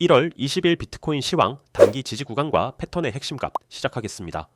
1월 20일 비트코인 시황 단기 지지 구간과 패턴의 핵심값 시작하겠습니다.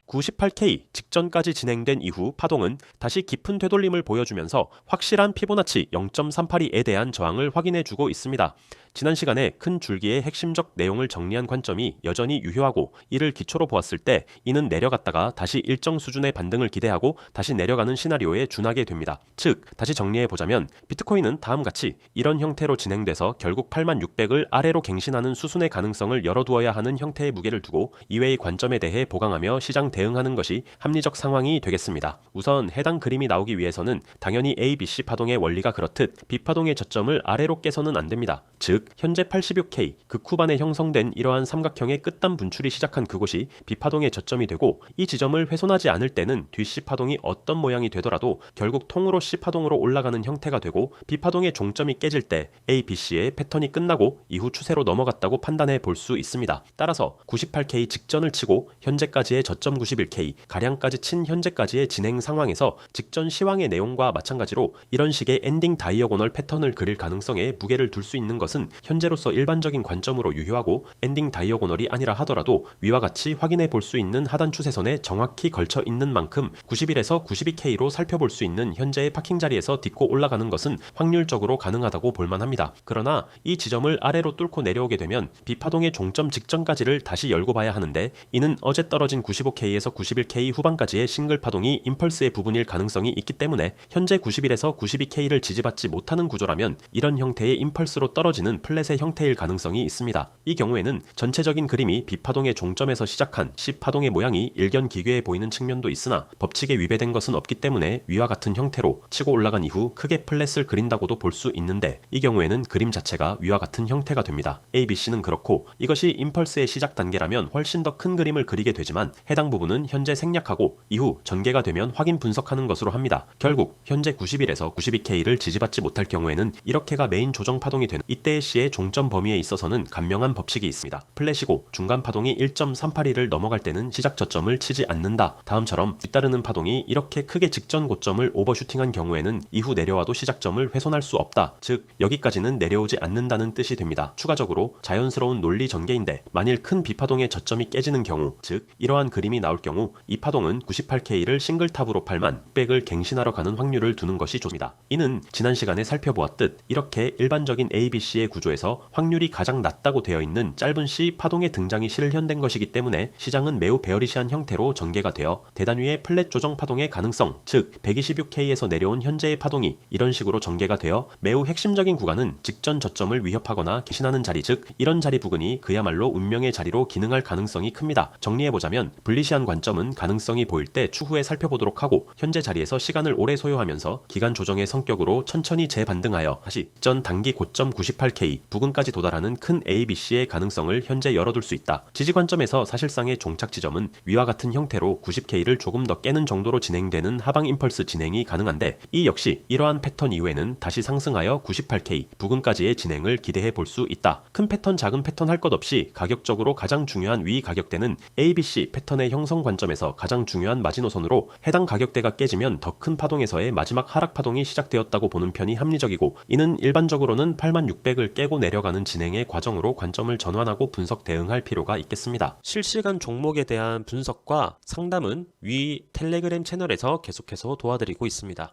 98K 직전까지 진행된 이후 파동은 다시 깊은 되돌림을 보여주면서 확실한 피보나치 0.382에 대한 저항을 확인해주고 있습니다. 지난 시간에 큰 줄기의 핵심적 내용을 정리한 관점이 여전히 유효하고 이를 기초로 보았을 때 이는 내려갔다가 다시 일정 수준의 반등을 기대하고 다시 내려가는 시나리오에 준하게 됩니다. 즉 다시 정리해보자면 비트코인은 다음같이 이런 형태로 진행돼서 결국 8600을 아래로 갱신하는 수순의 가능성을 열어두어야 하는 형태의 무게를 두고 이외의 관점에 대해 보강하며 시장 대응하는 것이 합리적 상황이 되겠습니다. 우선 해당 그림이 나오기 위해서는 당연히 A, B, C 파동의 원리가 그렇듯 B파동의 저점을 아래로 깨서는 안됩니다. 즉 현재 86K 극후반에 형성된 이러한 삼각형의 끝단 분출이 시작한 그곳이 B파동의 저점이 되고 이 지점을 훼손하지 않을 때는 뒤 C파동이 어떤 모양이 되더라도 결국 통으로 C파동으로 올라가는 형태가 되고 B파동의 종점이 깨질 때 A, B, C의 패턴이 끝나고 이후 추세로 넘어갔다고 판단해 볼 수 있습니다. 따라서 98K 직전을 치고 현재까지의 저점 91K 가량까지 친 현재까지의 진행 상황에서 직전 시황의 내용과 마찬가지로 이런 식의 엔딩 다이어고널 패턴을 그릴 가능성에 무게를 둘 수 있는 것은 현재로서 일반적인 관점으로 유효하고 엔딩 다이어고널이 아니라 하더라도 위와 같이 확인해 볼 수 있는 하단 추세선에 정확히 걸쳐 있는 만큼 91에서 92K로 살펴볼 수 있는 현재의 파킹 자리에서 딛고 올라가는 것은 확률적으로 가능하다고 볼만합니다. 그러나 이 지점을 아래로 뚫고 내려오게 되면 B파동의 종점 직전까지를 다시 열고 봐야 하는데 이는 어제 떨어진 95K에서 91K 후반까지의 싱글 파동이 임펄스의 부분일 가능성이 있기 때문에 현재 91에서 92K를 지지받지 못하는 구조라면 이런 형태의 임펄스로 떨어지는 플랫의 형태일 가능성이 있습니다. 이 경우에는 전체적인 그림이 B파동의 종점에서 시작한 C파동의 모양이 일견 기괴해 보이는 측면도 있으나 법칙에 위배된 것은 없기 때문에 위와 같은 형태로 치고 올라간 이후 크게 플랫을 그린다고도 볼 수 있는데 이 경우에는 그림 자체가 위와 같은 형태가 됩니다. A, B, C는 그렇고 이것이 임펄스의 시작 단계라면 훨씬 더 큰 그림을 그리게 되지만 해당 부분은 현재 생략하고 이후 전개가 되면 확인 분석하는 것으로 합니다. 결국 현재 91에서 92K를 지지받지 못할 경우에는 이렇게가 메인 조정 파동이 되는 이때의 C의 종점 범위에 있어서는 간명한 법칙이 있습니다. 플랫이고 중간 파동이 1.382를 넘어갈 때는 시작 저점을 치지 않는다. 다음처럼 뒤따르는 파동이 이렇게 크게 직전 고점을 오버슈팅한 경우에는 이후 내려와도 시작점을 훼손할 수 없다. 즉 여기까지는 내려오지 않는다는 뜻이 됩니다. 추가적으로 자연스러운 논리 전개인데 만일 큰 B파동의 저점이 깨지는 경우 즉 이러한 그림이 나올 경우 이 파동은 98K를 싱글탑으로 팔만 백을 갱신하러 가는 확률을 두는 것이 좋습니다. 이는 지난 시간에 살펴보았듯 이렇게 일반적인 ABC의 구조에서 확률이 가장 낮다고 되어 있는 짧은 C 파동의 등장이 실현된 것이기 때문에 시장은 매우 베어리시한 형태로 전개가 되어 대단위의 플랫 조정 파동의 가능성 즉 126K에서 내려온 현재의 파동이 이런 식으로 전개가 되어 매우 핵심적인 구간은 직전 저점을 위협하거나 갱신하는 자리 즉 이런 자리 부근이 그야말로 운명의 자리로 기능할 가능성이 큽니다. 정리해보자면 불리시한 관점은 가능성이 보일 때 추후에 살펴보도록 하고 현재 자리에서 시간을 오래 소요하면서 기간 조정의 성격으로 천천히 재반등하여 다시 전 단기 고점 98K 부근까지 도달하는 큰 ABC의 가능성을 현재 열어둘 수 있다. 지지 관점에서 사실상의 종착 지점은 위와 같은 형태로 90K를 조금 더 깨는 정도로 진행되는 하방 임펄스 진행이 가능한데 이 역시 이러한 패턴 이후에는 다시 상승하여 98K 부근까지의 진행을 기대해 볼 수 있다. 큰 패턴 작은 패턴 할 것 없이 가격적으로 가장 중요한 위 가격대는 ABC 패턴의 형성 관점에서 가장 중요한 마지노선으로 해당 가격대가 깨지면 더 큰 파동에서의 마지막 하락 파동이 시작되었다고 보는 편이 합리적이고 이는 일반적으로는 8600을 깨고 내려가는 진행의 과정으로 관점을 전환하고 분석 대응할 필요가 있겠습니다. 실시간 종목에 대한 분석과 상담은 위 텔레그램 채널에서 계속해서 도와드리고 있습니다.